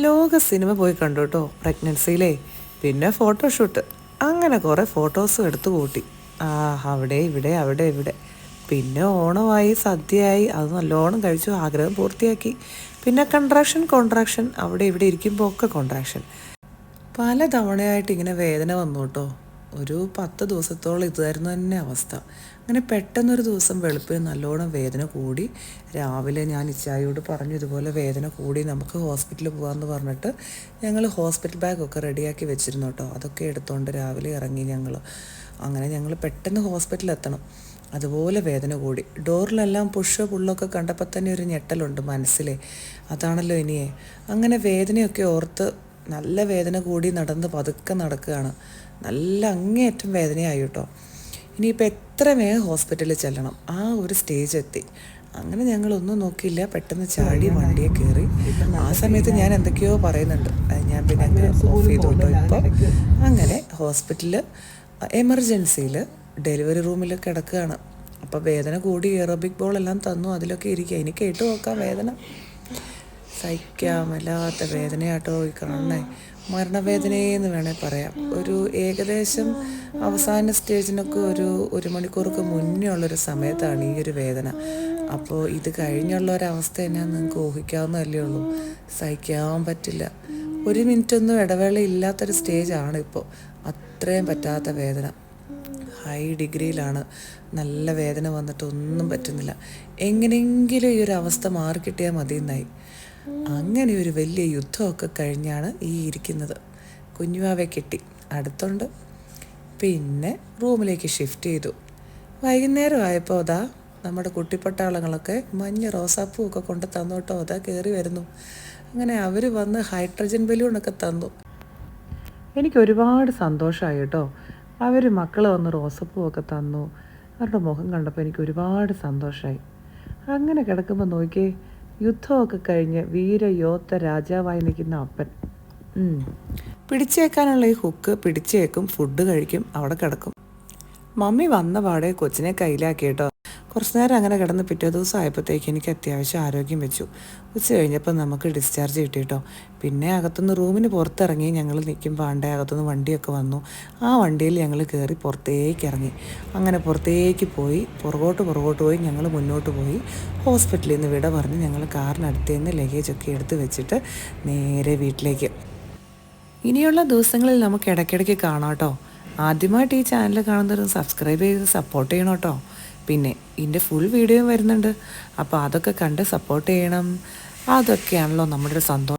ലോക സിനിമ പോയി കണ്ടു കേട്ടോ പ്രഗ്നൻസിയിലേ. പിന്നെ ഫോട്ടോഷൂട്ട്, അങ്ങനെ കുറേ ഫോട്ടോസും എടുത്തു കൂട്ടി. ആ, അവിടെ ഇവിടെ അവിടെ ഇവിടെ. പിന്നെ ഓണമായി, സദ്യയായി, അത് നല്ലോണം കഴിച്ചു, ആഗ്രഹം പൂർത്തിയാക്കി. പിന്നെ കോൺട്രാക്ഷൻ അവിടെ ഇവിടെ ഇരിക്കുമ്പോൾ ഒക്കെ കോൺട്രാക്ഷൻ. പല തവണയായിട്ട് ഇങ്ങനെ വേദന വന്നു കേട്ടോ. ഒരു 10 ദിവസത്തോളം ഇതായിരുന്നു തന്നെ അവസ്ഥ. അങ്ങനെ പെട്ടെന്നൊരു ദിവസം വെളുപ്പിന് നല്ലോണം വേദന കൂടി. രാവിലെ ഞാൻ ഇച്ചായോട് പറഞ്ഞു ഇതുപോലെ വേദന കൂടി, നമുക്ക് ഹോസ്പിറ്റലിൽ പോകാമെന്ന് പറഞ്ഞിട്ട് ഞങ്ങൾ ഹോസ്പിറ്റൽ ബാഗൊക്കെ റെഡിയാക്കി വെച്ചിരുന്നു കേട്ടോ. അതൊക്കെ എടുത്തുകൊണ്ട് രാവിലെ ഇറങ്ങി ഞങ്ങൾ. അങ്ങനെ ഞങ്ങൾ പെട്ടെന്ന് ഹോസ്പിറ്റലിൽ എത്തണം. അതുപോലെ വേദന കൂടി. ഡോറിലെല്ലാം പുള്ളൊക്കെ കണ്ടപ്പോൾ തന്നെ ഒരു ഞെട്ടലുണ്ട് മനസ്സിലെ. അതാണല്ലോ ഇനിയേ. അങ്ങനെ വേദനയൊക്കെ ഓർത്ത് നല്ല വേദന കൂടി നടന്ന് പതുക്കെ നടക്കുകയാണ്. നല്ല അങ്ങേയറ്റം വേദനയായി കേട്ടോ. ഇനിയിപ്പോൾ എത്ര വേഗം ഹോസ്പിറ്റലിൽ ചെല്ലണം, ആ ഒരു സ്റ്റേജ് എത്തി. അങ്ങനെ ഞങ്ങളൊന്നും നോക്കിയില്ല, പെട്ടെന്ന് ചാടി വണ്ടിയെ കയറി. ആ സമയത്ത് ഞാൻ എന്തൊക്കെയോ പറയുന്നുണ്ട്, ഞാൻ പിന്നെ അങ്ങ് ഓഫ് ചെയ്തു കേട്ടോ. ഇപ്പോൾ അങ്ങനെ ഹോസ്പിറ്റലിൽ എമർജൻസിയിൽ ഡെലിവറി റൂമിൽ കിടക്കുകയാണ്. അപ്പോൾ വേദന കൂടി എയറോബിക് ബോളെല്ലാം തന്നു, അതിലൊക്കെ ഇരിക്കുക. എനിക്ക് കേട്ട് നോക്കാം വേദന. സഹിക്കാമല്ലാത്ത വേദനയാട്ടോ ഈ കാണണേ. മരണവേദനയെന്ന് വേണേൽ പറയാം. ഒരു ഏകദേശം അവസാന സ്റ്റേജിനൊക്കെ ഒരു മണിക്കൂർക്ക് മുന്നേ ഉള്ളൊരു സമയത്താണ് ഈ ഒരു വേദന. അപ്പോൾ ഇത് കഴിഞ്ഞുള്ള ഒരവസ്ഥ എന്നാ നിങ്ങൾക്ക് ഊഹിക്കാവുന്നതല്ലേ ഉള്ളൂ. സഹിക്കാൻ പറ്റില്ല. 1 മിനിറ്റൊന്നും ഇടവേള ഇല്ലാത്തൊരു സ്റ്റേജാണ് ഇപ്പോൾ. അത്രയും പറ്റാത്ത വേദന. ഹൈ ഡിഗ്രിയിലാണ്. നല്ല വേദന വന്നിട്ട് ഒന്നും പറ്റുന്നില്ല. എങ്ങനെയെങ്കിലും ഈ ഒരു അവസ്ഥ മാറിക്കിട്ടിയാൽ മതിയെന്നായി. അങ്ങനെ ഒരു വലിയ യുദ്ധമൊക്കെ കഴിഞ്ഞാണ് ഈ ഇരിക്കുന്നത്. കുഞ്ഞുവാവെ കിട്ടി, അടുത്തുണ്ട്. പിന്നെ റൂമിലേക്ക് ഷിഫ്റ്റ് ചെയ്തു. വൈകുന്നേരം ആയപ്പോൾ അതാ നമ്മുടെ കുട്ടിപ്പട്ടാളങ്ങളൊക്കെ മഞ്ഞ റോസാപ്പൂ ഒക്കെ കൊണ്ട് തന്നോട്ടോ. അതാ കയറി വരുന്നു. അങ്ങനെ അവർ വന്ന് ഹൈഡ്രജൻ ബലൂണൊക്കെ തന്നു. എനിക്ക് ഒരുപാട് സന്തോഷമായി കേട്ടോ. അവർ മക്കൾ വന്ന് റോസപ്പൂവൊക്കെ തന്നു. അവരുടെ മുഖം കണ്ടപ്പോൾ എനിക്ക് ഒരുപാട് സന്തോഷമായി. അങ്ങനെ കിടക്കുമ്പോൾ നോക്കിയേ, യുദ്ധമൊക്കെ കഴിഞ്ഞ് വീരയോദ്ധ രാജാവായി നിൽക്കുന്ന അപ്പൻ. പിടിച്ചേക്കാനുള്ള ഈ ഹുക്ക് പിടിച്ചേക്കും, ഫുഡ് കഴിക്കും, അവിടെ കിടക്കും. മമ്മി വന്ന പാടെ കൊച്ചിനെ കയ്യിലാക്കി കേട്ടോ. കുറച്ച് നേരം അങ്ങനെ കിടന്ന് പിറ്റേ ദിവസം ആയപ്പോഴത്തേക്ക് എനിക്ക് അത്യാവശ്യം ആരോഗ്യം വെച്ചു. ഉച്ച കഴിഞ്ഞപ്പോൾ നമുക്ക് ഡിസ്ചാർജ് കിട്ടി കേട്ടോ. പിന്നെ അകത്തുനിന്ന് റൂമിന് പുറത്തിറങ്ങി ഞങ്ങൾ നിൽക്കുമ്പോൾ അകത്തുനിന്ന് വണ്ടിയൊക്കെ വന്നു. ആ വണ്ടിയിൽ ഞങ്ങൾ കയറി പുറത്തേക്ക് ഇറങ്ങി. അങ്ങനെ പുറത്തേക്ക് പോയി പുറകോട്ട് പോയി ഞങ്ങൾ മുന്നോട്ട് പോയി. ഹോസ്പിറ്റലിൽ നിന്ന് വിട പറഞ്ഞ് ഞങ്ങൾ കാറിനടുത്തേന്ന് ലഗേജൊക്കെ എടുത്ത് വെച്ചിട്ട് നേരെ വീട്ടിലേക്ക്. ഇനിയുള്ള ദിവസങ്ങളിൽ നമുക്ക് ഇടയ്ക്കിടയ്ക്ക് കാണാം കേട്ടോ. ആദ്യമായിട്ട് ഈ ചാനൽ കാണുന്നവരും സബ്സ്ക്രൈബ് ചെയ്ത് സപ്പോർട്ട് ചെയ്യണം കേട്ടോ. പിന്നെ ഇതിൻ്റെ ഫുൾ വീഡിയോ വരുന്നുണ്ട്, അപ്പോൾ അതൊക്കെ കണ്ട് സപ്പോർട്ട് ചെയ്യണം. അതൊക്കെയാണല്ലോ നമ്മുടെ ഒരു സന്തോഷം.